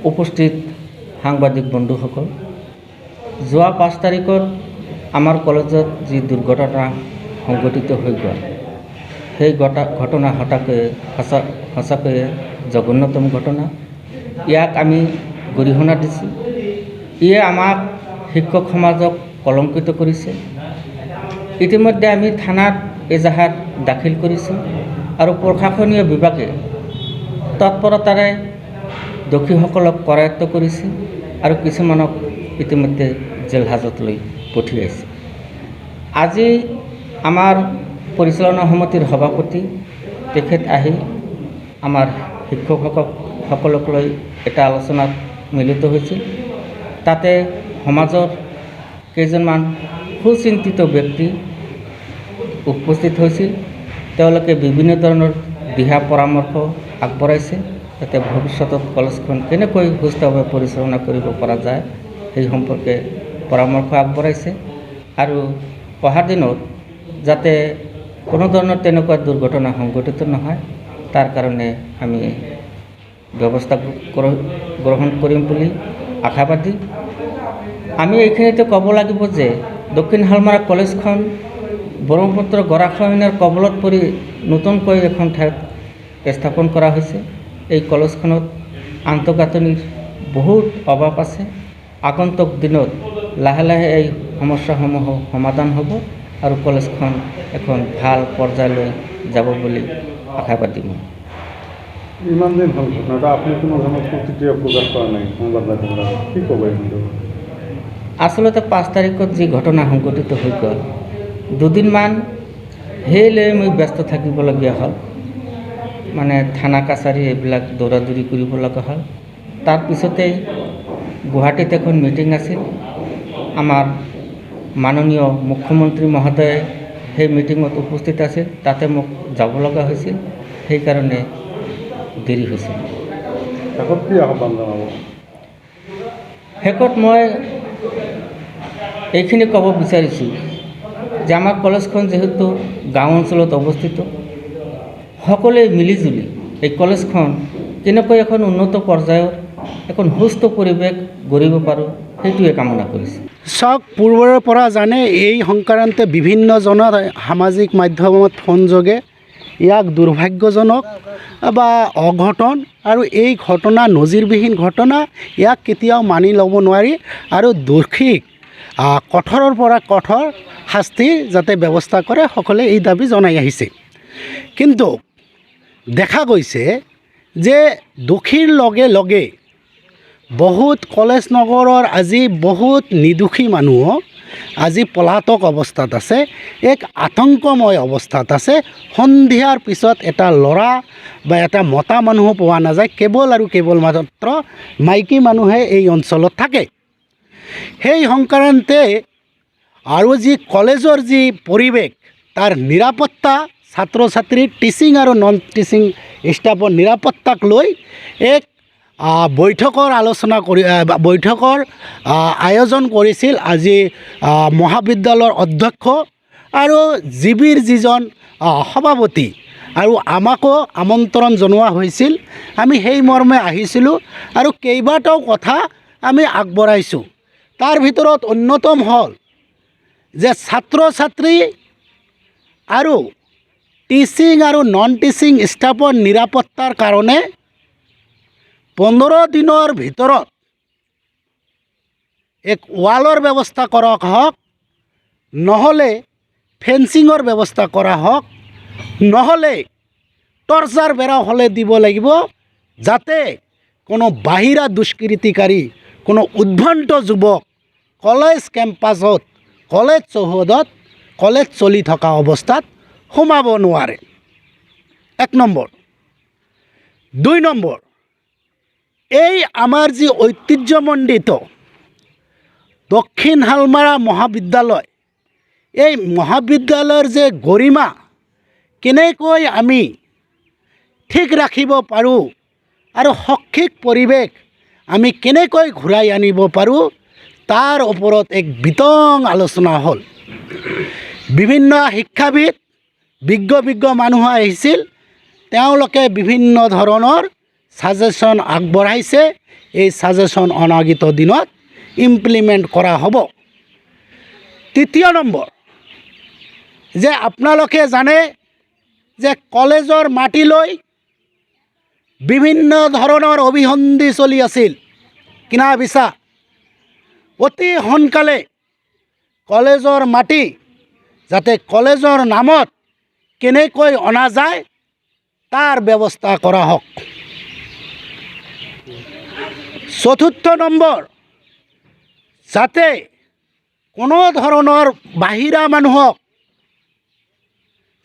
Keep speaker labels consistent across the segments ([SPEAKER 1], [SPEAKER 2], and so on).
[SPEAKER 1] উপস্থিত সাংবাদিক বন্ধুসকল, যোৱা 5 তাৰিখত আমাৰ কলেজত যি দুৰ্ঘটনা সংঘটিত হৈ গ'ল, সেই ঘটনা সঁচাকৈয়ে জঘন্যতম ঘটনা। ইয়াক আমি গৰিহণা দিছোঁ। ইয়ে আমাক শিক্ষক সমাজক কলংকিত কৰিছে। ইতিমধ্যে আমি থানাত এজাহাৰ দাখিল কৰিছোঁ আৰু প্ৰশাসনীয় বিভাগে তৎপৰতাৰে দোষীসকলক কৰায়ত্ব কৰিছে আৰু কিছুমানক ইতিমধ্যে জেল হাজতলৈ পঠিয়াইছে। আজি আমাৰ পৰিচালনা সমিতিৰ সভাপতি তেখেত আহি আমাৰ শিক্ষকসকলক লৈ এটা আলোচনাত মিলিত হৈছিল। তাতে সমাজৰ কেইজনমান সুচিন্তিত ব্যক্তি উপস্থিত হৈছিল। তেওঁলোকে বিভিন্ন ধৰণৰ দিহা পৰামৰ্শ আগবঢ়াইছে, যাতে ভৱিষ্যতত কলেজখন কেনেকৈ সুস্থভাৱে পৰিচালনা কৰিব পৰা যায় সেই সম্পৰ্কে পৰামৰ্শ আগবঢ়াইছে আৰু অহা দিনত যাতে কোনো ধৰণৰ তেনেকুৱা দুৰ্ঘটনা সংঘটিত নহয় তাৰ কাৰণে আমি ব্যৱস্থা গ্ৰহণ কৰিম বুলি আশাবাদী। আমি এইখিনিতে ক'ব লাগিব যে দক্ষিণ শালমাৰা কলেজখন ব্ৰহ্মপুত্ৰ গৰাখহনীয়াৰ কবলত পৰি নতুনকৈ এখন ঠাইত স্থাপন কৰা হৈছে। এই কলেজখনত আন্তঃগাঁথনিৰ বহুত অভাৱ আছে। আগন্তুক দিনত লাহে লাহে এই সমস্যাসমূহ সমাধান হ'ব আৰু কলেজখন এখন ভাল পৰ্যায়লৈ যাব বুলি আশাবাদী মই।
[SPEAKER 2] ইমান দিন হ'ল ঘটনাটা, আপুনি কোনো ধৰণৰ প্ৰতিক্ৰিয়া প্ৰকাশ কৰা নাই সংবাদ মাধ্যমত, কি ক'ব?
[SPEAKER 1] আচলতে 5 তাৰিখত যি ঘটনা সংঘটিত হৈ গ'ল, দুদিনমান সেই লৈ মই ব্যস্ত থাকিবলগীয়া হ'ল। মানে থানা কাছাৰী এইবিলাক দৌৰা-দৌৰি কৰিব লগা হ'ল। তাৰপিছতেই গুৱাহাটীত এখন মিটিং আছিল। আমাৰ মাননীয় মুখ্যমন্ত্ৰী মহোদয়ে সেই মিটিঙত উপস্থিত আছিল। তাতে মোক যাব লগা হৈছিল, সেইকাৰণে দেৰি হৈছিল।
[SPEAKER 2] শেষত কি আহ্বান জনাব?
[SPEAKER 1] শেষত মই এইখিনি ক'ব বিচাৰিছোঁ যে আমাৰ কলেজখন যিহেতু গাঁও অঞ্চলত অৱস্থিত, সকলোৱে মিলিজুলি এই কলেজখন কেনেকৈ এখন উন্নত পৰ্যায়ৰ এখন সুস্থ পৰিৱেশ গঢ়িব পাৰোঁ সেইটোৱে কামনা কৰিছোঁ।
[SPEAKER 3] চাওক, পূৰ্বৰে পৰা জানে এই সংক্ৰান্তে বিভিন্নজনৰ সামাজিক মাধ্যমত ফোন যোগে ইয়াক দুৰ্ভাগ্যজনক বা অঘটন আৰু এই ঘটনা নজিৰবিহীন ঘটনা, ইয়াক কেতিয়াও মানি ল'ব নোৱাৰি আৰু দোষীক কঠোৰৰ পৰা কঠোৰ শাস্তি যাতে ব্যৱস্থা কৰে সকলোৱে এই দাবী জনাই আহিছে। কিন্তু দেখা গৈছে যে দোষীৰ লগে লগে বহুত কলেজ নগৰৰ আজি বহুত নিৰ্দোষী মানুহ আজি পলাতক অৱস্থাত আছে, এক আতংকময় অৱস্থাত আছে। সন্ধিয়াৰ পিছত এটা ল'ৰা বা এটা মতা মানুহ পোৱা নাযায়, কেৱল আৰু কেৱল মাত্ৰ মাইকী মানুহে এই অঞ্চলত থাকে। সেই সংক্ৰান্তে আৰু যি কলেজৰ যি পৰিৱেশ, তাৰ নিৰাপত্তা, ছাত্ৰ ছাত্ৰীৰ টিচিং আৰু নন টিচিং ষ্টাফৰ নিৰাপত্তাক লৈ এক বৈঠকৰ আয়োজন কৰিছিল আজি মহাবিদ্যালয়ৰ অধ্যক্ষ আৰু জিবিৰ যিজন সভাপতি, আৰু আমাকো আমন্ত্ৰণ জনোৱা হৈছিল। আমি সেই মৰ্মে আহিছিলোঁ আৰু কেইবাটাও কথা আমি আগবঢ়াইছোঁ। তাৰ ভিতৰত অন্যতম হ'ল যে ছাত্ৰ ছাত্ৰী আৰু টিচিং আৰু নন টিচিং ষ্টাফৰ নিৰাপত্তাৰ কাৰণে 15 দিনৰ ভিতৰত এক ৱালৰ ব্যৱস্থা কৰা হওক, নহ'লে ফেন্সিঙৰ ব্যৱস্থা কৰা হওক, নহ'লে টৰ্চাৰ বেৰা হ'লে দিব লাগিব, যাতে কোনো বাহিৰা দুষ্কৃতিকাৰী, কোনো উদ্ভ্ৰান্ত যুৱক কলেজ কেম্পাছত, কলেজ চৌহদত, কলেজ চলি থকা অৱস্থাত সোমাব নোৱাৰে। 1 নম্বৰ। 2 নম্বৰ, এই আমাৰ যি ঐতিহ্যমণ্ডিত দক্ষিণ শালমাৰা মহাবিদ্যালয়, এই মহাবিদ্যালয়ৰ যে গৰিমা কেনেকৈ আমি ঠিক ৰাখিব পাৰোঁ আৰু শৈক্ষিক পৰিৱেশ আমি কেনেকৈ ঘূৰাই আনিব পাৰোঁ তাৰ ওপৰত এক বিতং আলোচনা হ'ল। বিভিন্ন শিক্ষাবিদ, বিজ্ঞ মানুহ আহিছিল। তেওঁলোকে বিভিন্ন ধৰণৰ ছাজেশ্যন আগবঢ়াইছে। এই ছাজেশ্যন অনাগত দিনত ইমপ্লিমেণ্ট কৰা হ'ব। তৃতীয় নম্বৰ, যে আপোনালোকে জানে যে কলেজৰ মাটি লৈ বিভিন্ন ধৰণৰ অভিসন্ধি চলি আছিল, কিনা বেচা। অতি সোনকালে কলেজৰ মাটি যাতে কলেজৰ নামত কেনেকৈ অনা যায় তাৰ ব্যৱস্থা কৰা হওক। চতুৰ্থ নম্বৰ, যাতে কোনো ধৰণৰ বাহিৰা মানুহক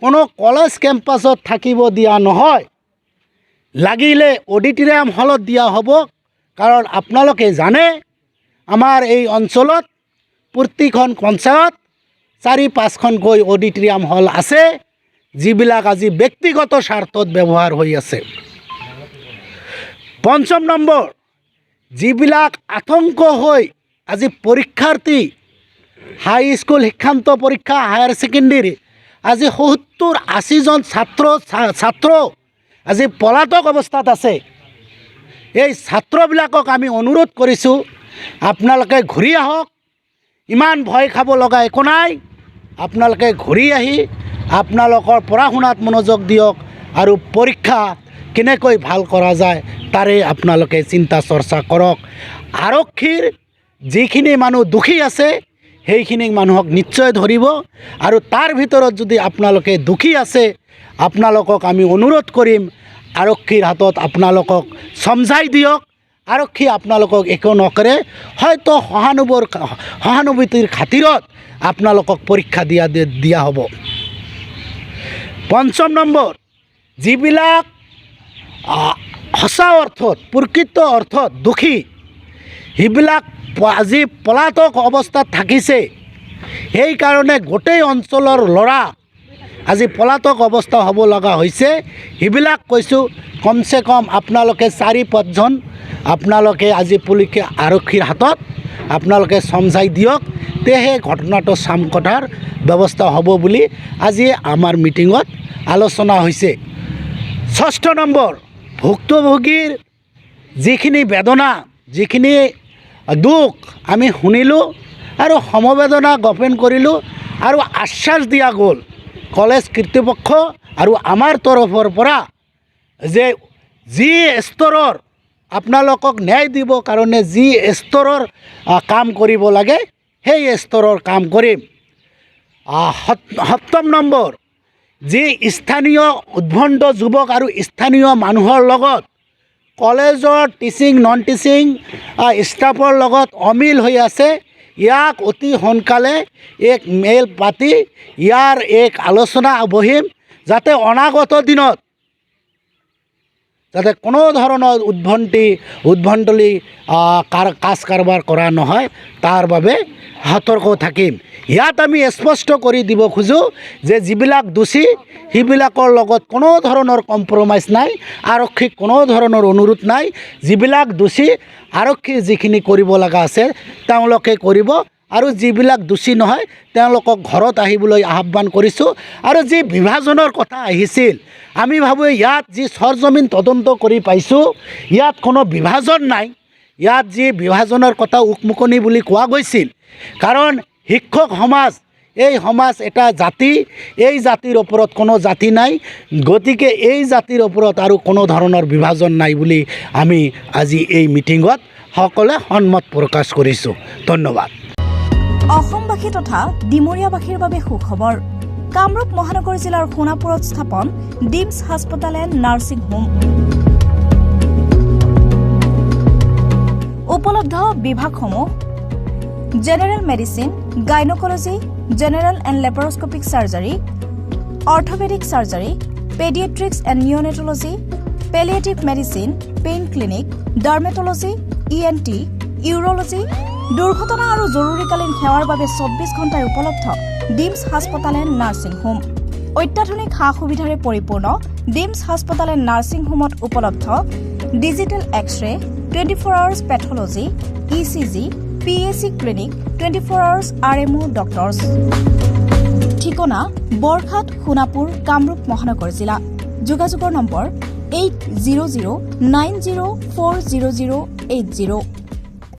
[SPEAKER 3] কোনো কলেজ কেম্পাছত থাকিব দিয়া নহয়, লাগিলে অডিটৰিয়াম হলত দিয়া হ'ব। কাৰণ আপোনালোকে জানে আমাৰ এই অঞ্চলত প্ৰতিখন পঞ্চায়ত 4-5খনকৈ অডিটৰিয়াম হল আছে, যিবিলাক আজি ব্যক্তিগত স্বাৰ্থত ব্যৱহাৰ হৈ আছে। পঞ্চম নম্বৰ, যিবিলাক আতংক হৈ আজি পৰীক্ষাৰ্থী হাইস্কুল শিক্ষান্ত পৰীক্ষা হায়াৰ ছেকেণ্ডেৰী আজি 70-80 জন ছাত্ৰ আজি পলাতক অৱস্থাত আছে। এই ছাত্ৰবিলাকক আমি অনুৰোধ কৰিছোঁ, আপোনালোকে ঘূৰি আহক, ইমান ভয় খাব লগা একো নাই। আপোনালোকে ঘূৰি আহি আপোনালোকৰ পঢ়া শুনাত মনোযোগ দিয়ক আৰু পৰীক্ষা কেনেকৈ ভাল কৰা যায় তাৰে আপোনালোকে চিন্তা চৰ্চা কৰক। আৰক্ষীৰ যিখিনি মানুহ দোষী আছে সেইখিনি মানুহক নিশ্চয় ধৰিব, আৰু তাৰ ভিতৰত যদি আপোনালোকে দোষী আছে আপোনালোকক আমি অনুৰোধ কৰিম আৰক্ষীৰ হাতত আপোনালোকক সমঝাই দিয়ক। আৰক্ষী আপোনালোকক একো নকৰে, হয়তো সহানুভূতিৰ খাতিৰত আপোনালোকক পৰীক্ষা দিয়া হ'ব। পঞ্চম নম্বৰ, যিবিলাক সঁচা অৰ্থত প্ৰকৃত অৰ্থত দোষী সেইবিলাক আজি পলাতক অৱস্থাত থাকিছে, সেইকাৰণে গোটেই অঞ্চলৰ ল'ৰা আজি পলাতক অৱস্থা হ'ব লগা হৈছে। সেইবিলাক কৈছোঁ, কমচে কম আপোনালোকে 4-5 জন আপোনালোকে আজি আৰক্ষীৰ হাতত আপোনালোকে সমঝাই দিয়ক, তেহে ঘটনাটো চাম কটাৰ ব্যৱস্থা হ'ব বুলি আজি আমাৰ মিটিঙত আলোচনা হৈছে। ষষ্ঠ নম্বৰ, ভুক্তভোগীৰ যিখিনি বেদনা, যিখিনি দুখ আমি শুনিলোঁ আৰু সমবেদনা জ্ঞাপন কৰিলোঁ, আৰু আশ্বাস দিয়া গ'ল কলেজ কৰ্তৃপক্ষ আৰু আমাৰ তৰফৰ পৰা যে যি স্তৰৰ আপোনালোকক ন্যায় দিবৰ কাৰণে যি স্তৰৰ কাম কৰিব লাগে সেই স্তৰৰ কাম কৰিম। সপ্তম নম্বৰ, যি স্থানীয় উদ্ভণ্ড যুৱক আৰু স্থানীয় মানুহৰ লগত কলেজৰ টিচিং নন টিচিং ষ্টাফৰ লগত অমিল হৈ আছে, ইয়াক অতি সোনকালে এক মেল পাতি ইয়াৰ এক আলোচনা বহিম, যাতে অনাগত দিনত যাতে কোনো ধৰণৰ উদ্ভণ্ডলি কাজ কাৰবাৰ কৰা নহয়, তাৰ বাবে সতৰ্ক থাকিম। ইয়াত আমি স্পষ্ট কৰি দিব খোজোঁ যে যিবিলাক দোষী সেইবিলাকৰ লগত কোনো ধৰণৰ কম্প্ৰমাইজ নাই, আৰক্ষীক কোনো ধৰণৰ অনুৰোধ নাই। যিবিলাক দোষী আৰক্ষীৰ যিখিনি কৰিব লগা আছে তেওঁলোকে কৰিব, আৰু যিবিলাক দোষী নহয় তেওঁলোকক ঘৰত আহিবলৈ আহ্বান কৰিছোঁ। আৰু যি বিভাজনৰ কথা আহিছিল, আমি ভাবোঁ ইয়াত যি সৰজমিন তদন্ত কৰি পাইছোঁ ইয়াত কোনো বিভাজন নাই। ইয়াত যি বিভাজনৰ কথা উকমুকনি বুলি কোৱা গৈছিল, কাৰণ শিক্ষক সমাজ এই সমাজ এটা জাতি, এই জাতিৰ ওপৰত কোনো জাতি নাই, গতিকে এই জাতিৰ ওপৰত আৰু কোনো ধৰণৰ বিভাজন নাই বুলি আমি আজি এই মিটিঙত সকলোৱে সন্মত প্ৰকাশ কৰিছোঁ। ধন্যবাদ।
[SPEAKER 4] অসমবাসী তথা ডিমৰীয়াবাসীৰ বাবে সুখবৰ। কামৰূপ মহানগৰ জিলাৰ সোণাপুৰত স্থাপন ডিমছ হাস্পতাল এণ্ড নাৰ্ছিং হোম। উপলব্ধ বিভাগসমূহ: general medicine, gynaecology, general and laparoscopic surgery, orthopaedic surgery, paediatrics and neonatology, palliative medicine, pain clinic, dermatology, ENT, urology, দুৰ্ঘটনা আৰু জৰুৰীকালীন সেৱাৰ বাবে 24 ঘণ্টাই উপলব্ধ ডিমছ হাস্পতাল এণ্ড নাৰ্ছিং হোম। অত্যাধুনিক সা সুবিধাৰে পৰিপূৰ্ণ ডিমছ হাস্পতাল এণ্ড নাৰ্ছিং হোমত উপলব্ধ digital X-ray, 24 hours pathology, ECG, PAC clinic, 24 hours RMO doctors. ঠিকনা: বৰঘাট, সোণাপুৰ, কামৰূপ মহানগৰ জিলা। যোগাযোগৰ নম্বৰ 80090040080